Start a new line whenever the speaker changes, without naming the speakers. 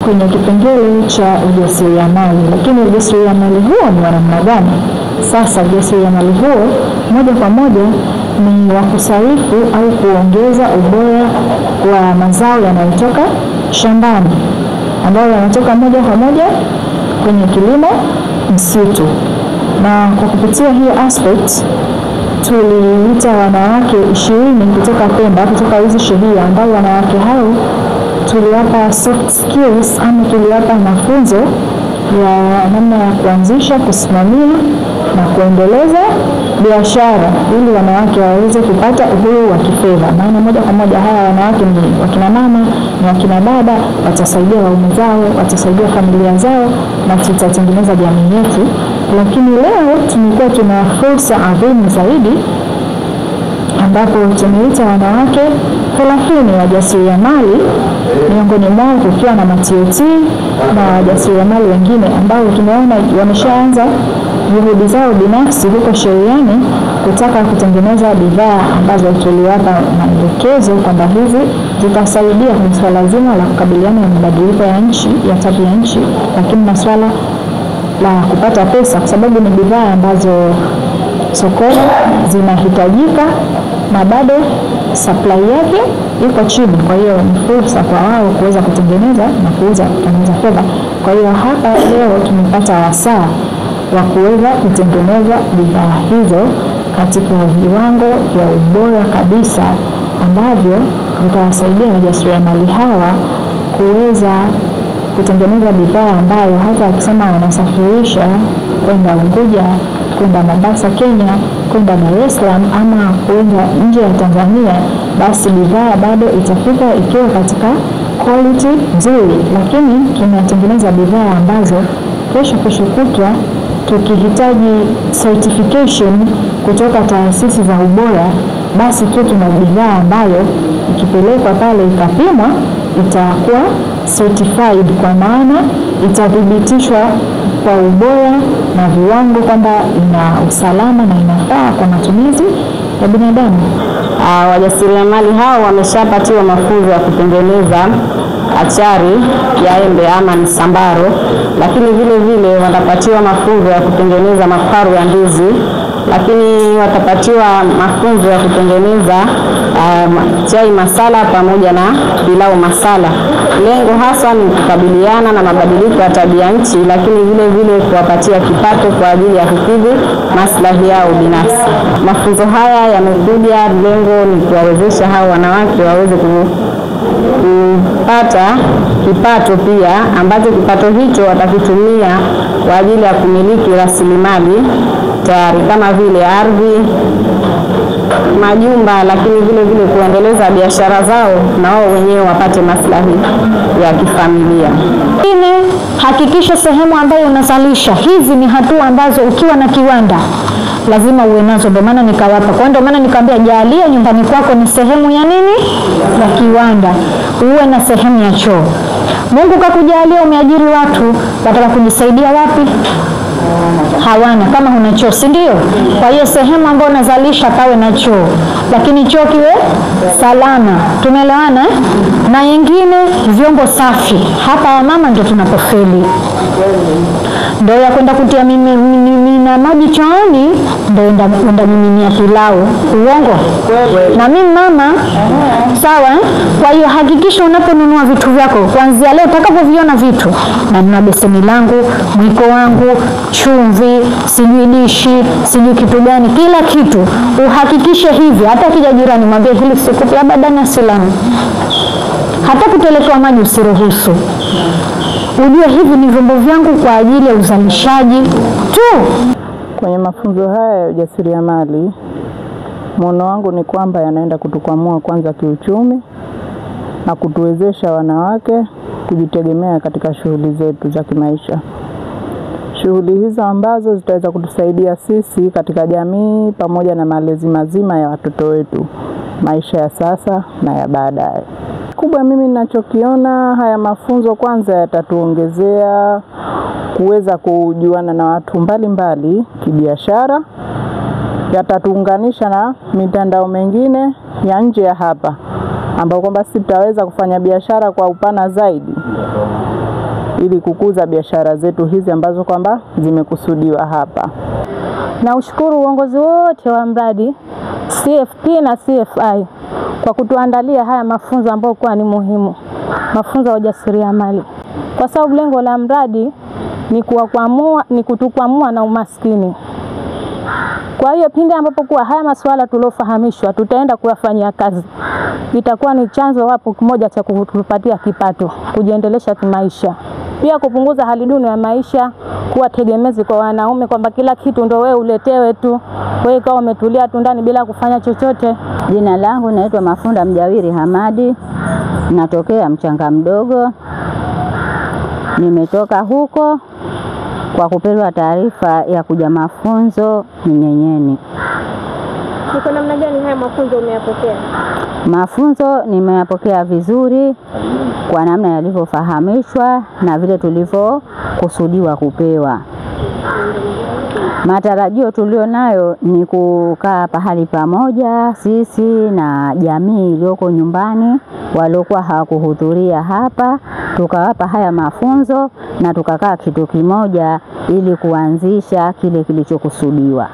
kwenye kipengele cha ujasiriamali. Lakini ujasiriamali huo ni wa namna gani? Sasa ujasiriamali huo moja kwa moja ni wa kusarifu au kuongeza ubora wa mazao yanayotoka shambani, ambayo yanatoka moja kwa moja kwenye kilimo msitu. Na kwa kupitia hiyo aspect tuliita wanawake 20 kutoka Pemba, kutoka hizi shehia, ambao wanawake hao tuliwapa soft skills ama tuliwapa mafunzo ya namna ya kuanzisha, kusimamia na kuendeleza biashara ili wanawake waweze kupata uhuru wa kifedha. Maana moja kwa moja hawa wanawake ni wakina mama, ni wakina baba, watasaidia waume zao, watasaidia familia zao na tutatengeneza jamii yetu. Lakini leo tumekuwa tuna fursa adhimu zaidi ambapo tumeita wanawake 30 wajasiriamali, miongoni mwao kukiwa na TOT na wajasiriamali wengine ambao tumeona wameshaanza juhudi zao binafsi huko sheriani kutaka kutengeneza bidhaa ambazo tuliwapa maelekezo kwamba hizi zitasaidia kwenye swala zima la kukabiliana na mabadiliko ya nchi, ya tabia nchi, lakini na swala la kupata pesa, kwa sababu ni bidhaa ambazo sokoni zinahitajika na bado supply yake iko chini. Kwa hiyo ni fursa kwa wao kuweza kutengeneza na kutengeneza fedha. Kwa hiyo hapa leo tumepata wasaa wa kuweza kutengeneza bidhaa hizo katika viwango vya ubora kabisa ambavyo vitawasaidia wajasiriamali hawa kuweza kutengeneza bidhaa ambayo hata akisema wanasafirisha kwenda Unguja, kwenda Mombasa Kenya, kwenda Dar es Salaam ama kwenda nje ya Tanzania, basi bidhaa bado itafika ikiwa katika quality nzuri. Lakini tunatengeneza bidhaa ambazo kesho kutwa tukihitaji certification kutoka taasisi za ubora, basi tu tuna bidhaa ambayo ikipelekwa pale ikapimwa itakuwa certified, kwa maana itathibitishwa kwa ubora na viwango kwamba ina usalama na inafaa kwa matumizi ya binadamu.
Wajasiriamali hao wameshapatiwa mafunzo ya kutengeneza achari ya embe ama ni sambaro, lakini vile vile watapatiwa mafunzo ya kutengeneza maparu ya ndizi, lakini watapatiwa mafunzo ya kutengeneza chai masala pamoja na pilau masala. Lengo hasa ni kukabiliana na mabadiliko ya tabia nchi, lakini vile vile kuwapatia kipato kwa ajili ya kukidhi maslahi yao binafsi. Mafunzo haya yamekuja, lengo ni kuwawezesha hao wanawake waweze kupata kipato pia, ambacho kipato hicho watakitumia kwa ajili ya kumiliki rasilimali tayari kama vile ardhi, majumba, lakini vile vile kuendeleza biashara zao na wao wenyewe wapate maslahi ya kifamilia.
Hakikisha sehemu ambayo unazalisha. Hizi ni hatua ambazo ukiwa na kiwanda lazima uwe nazo. Ndio maana nikawapa. Kwa ndio maana nikamwambia jalia nyumbani kwako ni sehemu ya nini? Ya kiwanda. Uwe na sehemu ya choo. Mungu kakujalia umeajiri watu, wataka kujisaidia wapi? Hawana, kama huna choo, si ndio? Kwa hiyo sehemu ambayo unazalisha pawe na choo, lakini choo kiwe salama. Tumeelewana? Na nyingine vyombo safi. Hapa mama ndio tunapofeli. Ndio ya kwenda kutia mimi na maji chooni, ndio enda mimi pilau. Uongo? Na mimi mama, sawa? Kwa hiyo hakikisha unaponunua vitu vyako, kuanzia leo utakapoviona vitu, na nina beseni langu, mwiko wangu, chumvi, sijui dishi, sijui kitu gani, kila kitu uhakikishe hivi. Hata kija jirani mwambie hili sikupi abadani silamu. Hata kutelekewa maji usiruhusu. Ujue hivi ni vyombo vyangu kwa ajili ya uzalishaji tu.
Kwenye mafunzo haya ya ujasiriamali, muono wangu ni kwamba yanaenda kutukwamua kwanza kiuchumi na kutuwezesha wanawake kujitegemea katika shughuli zetu za kimaisha. Shughuli hizo ambazo zitaweza kutusaidia sisi katika jamii pamoja na malezi mazima ya watoto wetu, maisha ya sasa na ya baadaye. Kubwa mimi ninachokiona, haya mafunzo kwanza yatatuongezea kuweza kujuana na watu mbalimbali kibiashara, yatatuunganisha na mitandao mengine ya nje ya hapa, ambao kwamba sisi tutaweza kufanya biashara kwa upana zaidi. ili kukuza biashara zetu hizi ambazo kwamba zimekusudiwa hapa.
Na ushukuru uongozi wote wa mradi CFP na CFI kwa kutuandalia haya mafunzo ambayo kwa ni muhimu, mafunzo ya ujasiriamali, kwa sababu lengo la mradi ni kutukwamua na umaskini. Kwa hiyo pindi ambapo kwa haya masuala tuliofahamishwa tutaenda kuyafanyia kazi, itakuwa ni chanzo wapo kimoja cha kutupatia kipato, kujiendelesha kimaisha, pia kupunguza hali duni ya maisha, kuwa tegemezi kwa wanaume kwamba kila kitu ndio wewe uletewe tu, wewe kama umetulia tu ndani bila kufanya chochote.
Jina langu naitwa Mafunda Mjawiri Hamadi, natokea Mchanga Mdogo. Nimetoka huko kwa kupewa taarifa ya kuja mafunzo Minyenyeni.
Ni kwa namna gani haya mafunzo umeyapokea?
Mafunzo nimeyapokea vizuri kwa namna yalivyofahamishwa na vile tulivyokusudiwa kupewa. Matarajio tulionayo ni kukaa pahali pamoja sisi na jamii iliyoko nyumbani waliokuwa hawakuhudhuria hapa, tukawapa haya mafunzo na tukakaa kitu kimoja ili kuanzisha kile kilichokusudiwa.